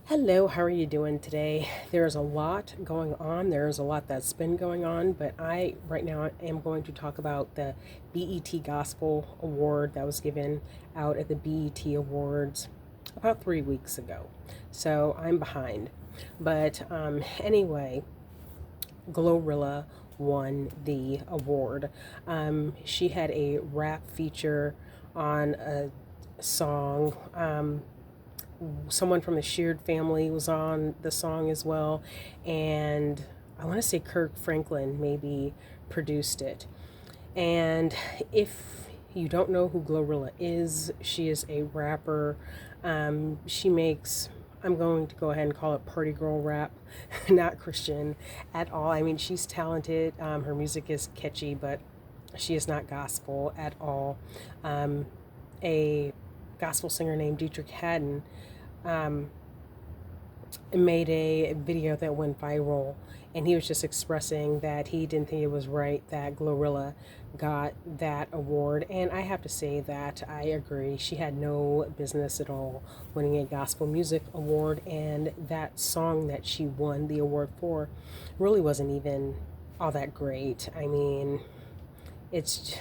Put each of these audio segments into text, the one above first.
Hello, how are you doing today? There's a lot going on. There's a lot that's been going on, but I right now am going to talk about the BET Gospel Award that was given out at the BET Awards about 3 weeks ago. So I'm behind. But anyway, Glorilla won the award. She had a rap feature on a song. Someone from the Sheard family was on the song as well, and I want to say Kirk Franklin maybe produced it. And if you don't know who Glorilla is, she is a rapper. She makes, I'm going to go ahead and call it party girl rap, not Christian at all. I mean, she's talented. Her music is catchy, but she is not gospel at all. A gospel singer named Dietrich Haddon um, made a video that went viral, and he was just expressing that he didn't think it was right that Glorilla got that award. And I have to say that I agree. She had no business at all winning a gospel music award, and that song that she won the award for really wasn't even all that great. I mean, it's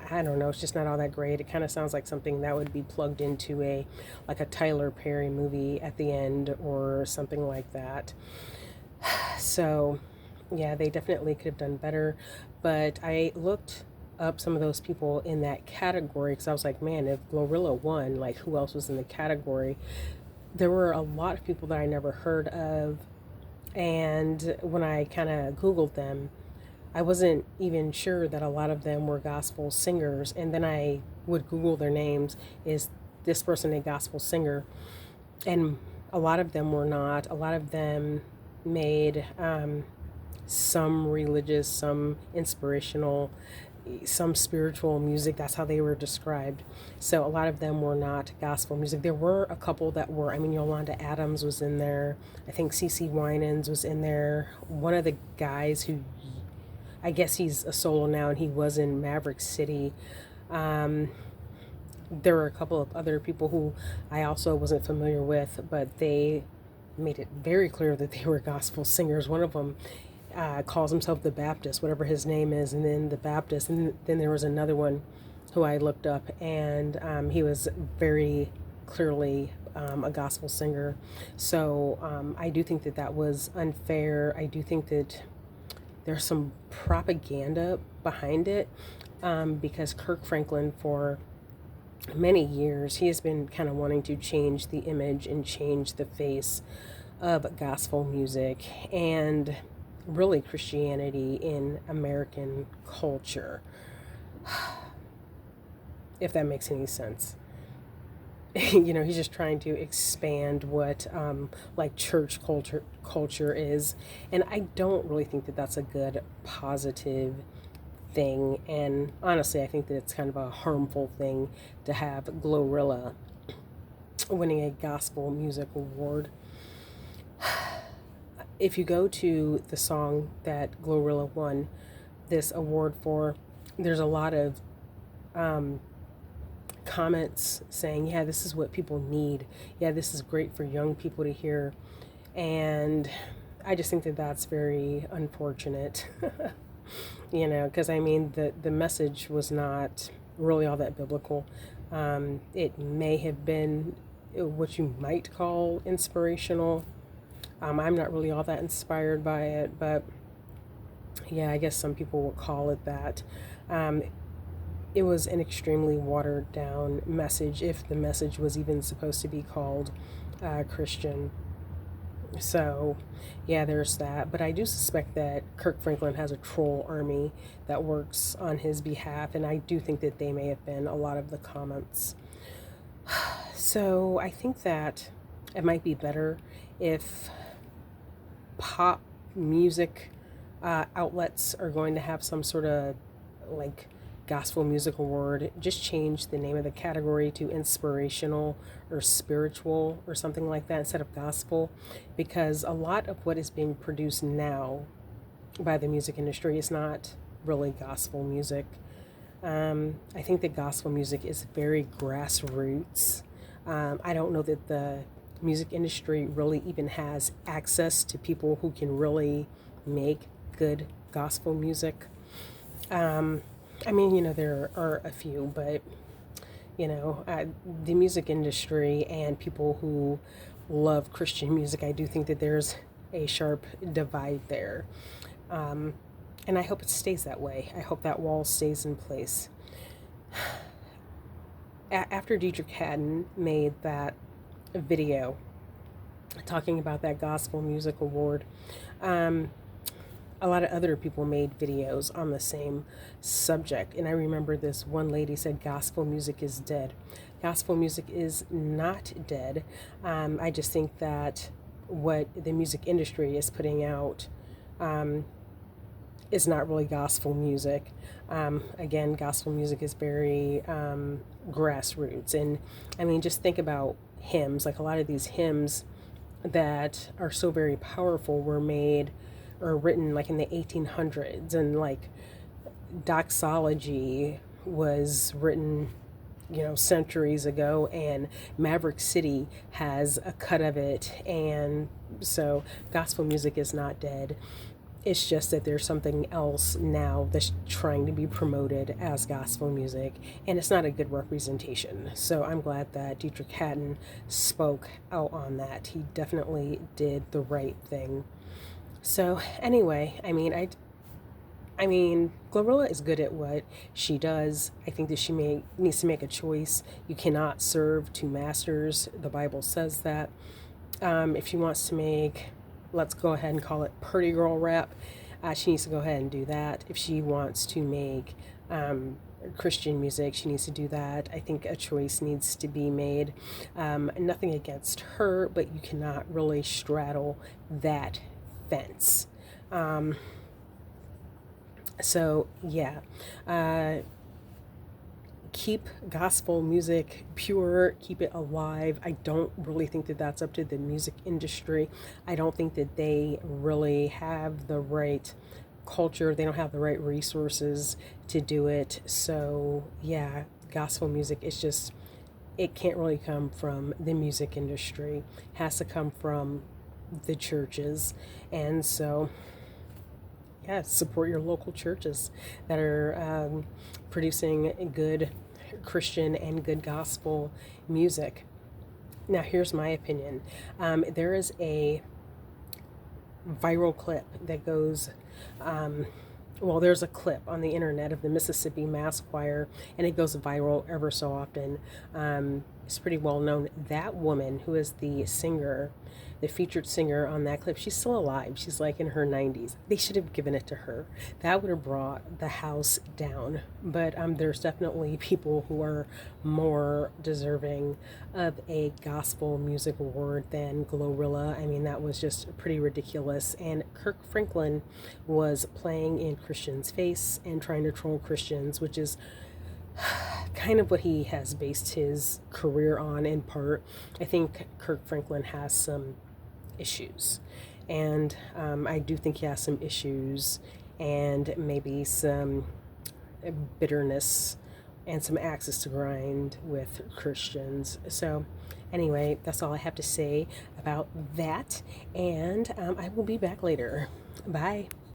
I don't know, it's just not all that great. It kind of sounds like something that would be plugged into a like a Tyler Perry movie at the end or something like that. So yeah, they definitely could have done better. But I looked up some of those people in that category because I was like, man, if Glorilla won, like who else was in the category? There were a lot of people that I never heard of, and when I kind of Googled them, I wasn't even sure that a lot of them were gospel singers. And then I would Google their names. Is this person a gospel singer? And a lot of them were not. A lot of them made some religious, some inspirational, some spiritual music. That's how they were described. So a lot of them were not gospel music. There were a couple that were. I mean, Yolanda Adams was in there. I think CeCe Winans was in there. One of the guys who, I guess he's a solo now, and he was in Maverick City. Um, there were a couple of other people who I also wasn't familiar with, but they made it very clear that they were gospel singers. One of them calls himself the Baptist, whatever his name is, and then the Baptist. And then there was another one who I looked up, and he was very clearly a gospel singer. So I do think that that was unfair. I do think that there's some propaganda behind it, because Kirk Franklin, for many years, he has been kind of wanting to change the image and change the face of gospel music and really Christianity in American culture, if that makes any sense. He's just trying to expand what like church culture is, and I don't really think that that's a good positive thing. And honestly, I think that it's kind of a harmful thing to have Glorilla winning a gospel music award. If you go to the song that Glorilla won this award for, there's a lot of comments saying, yeah, this is what people need. Yeah, this is great for young people to hear. And I just think that that's very unfortunate, because I mean, the message was not really all that biblical. It may have been what you might call inspirational. I'm not really all that inspired by it, but yeah, I guess some people would call it that. Um, it was an extremely watered down message, if the message was even supposed to be called Christian. So, yeah, there's that. But I do suspect that Kirk Franklin has a troll army that works on his behalf, and I do think that they may have been a lot of the comments. So, I think that it might be better if pop music outlets are going to have some sort of like gospel music award, just change the name of the category to inspirational or spiritual or something like that instead of gospel, because a lot of what is being produced now by the music industry is not really gospel music. I think that gospel music is very grassroots. I don't know that the music industry really even has access to people who can really make good gospel music. I mean, there are a few, but the music industry and people who love Christian music, I do think that there's a sharp divide there. Um, and I hope it stays that way. I hope that wall stays in place. After Deitrick Haddon made that video talking about that gospel music award, um, a lot of other people made videos on the same subject. And I remember this one lady said, gospel music is dead. Gospel music is not dead. I just think that what the music industry is putting out is not really gospel music. Again, gospel music is very grassroots. And I mean, just think about hymns. Like a lot of these hymns that are so very powerful were made or written like in the 1800s, and like doxology was written centuries ago, and Maverick City has a cut of it. And so gospel music is not dead. It's just that there's something else now that's trying to be promoted as gospel music, and it's not a good representation. So I'm glad that Deitrick Haddon spoke out on that. He definitely did the right thing. So anyway, I mean, Glorilla is good at what she does. I think that she needs to make a choice. You cannot serve two masters. The Bible says that. If she wants to make, let's go ahead and call it pretty girl rap, she needs to go ahead and do that. If she wants to make Christian music, she needs to do that. I think a choice needs to be made. Nothing against her, but you cannot really straddle that fence. So yeah, keep gospel music pure, keep it alive. I don't really think that that's up to the music industry. I don't think that they really have the right culture. They don't have the right resources to do it. So yeah, gospel music is just, it can't really come from the music industry. It has to come from the churches. And so yeah, support your local churches that are producing good Christian and good gospel music. Now, here's my opinion. There is a viral clip that goes, there's a clip on the internet of the Mississippi Mass Choir, and it goes viral ever so often. It's pretty well known. That woman who is the singer, the featured singer on that clip, she's still alive. She's like in her 90s. They should have given it to her. That would have brought the house down. But there's definitely people who are more deserving of a gospel music award than Glorilla. I mean, that was just pretty ridiculous. And Kirk Franklin was playing in Christians' face and trying to troll Christians, which is kind of what he has based his career on in part. I think Kirk Franklin has some issues, and I do think he has some issues and maybe some bitterness and some axes to grind with Christians. So anyway, that's all I have to say about that, and I will be back later. Bye.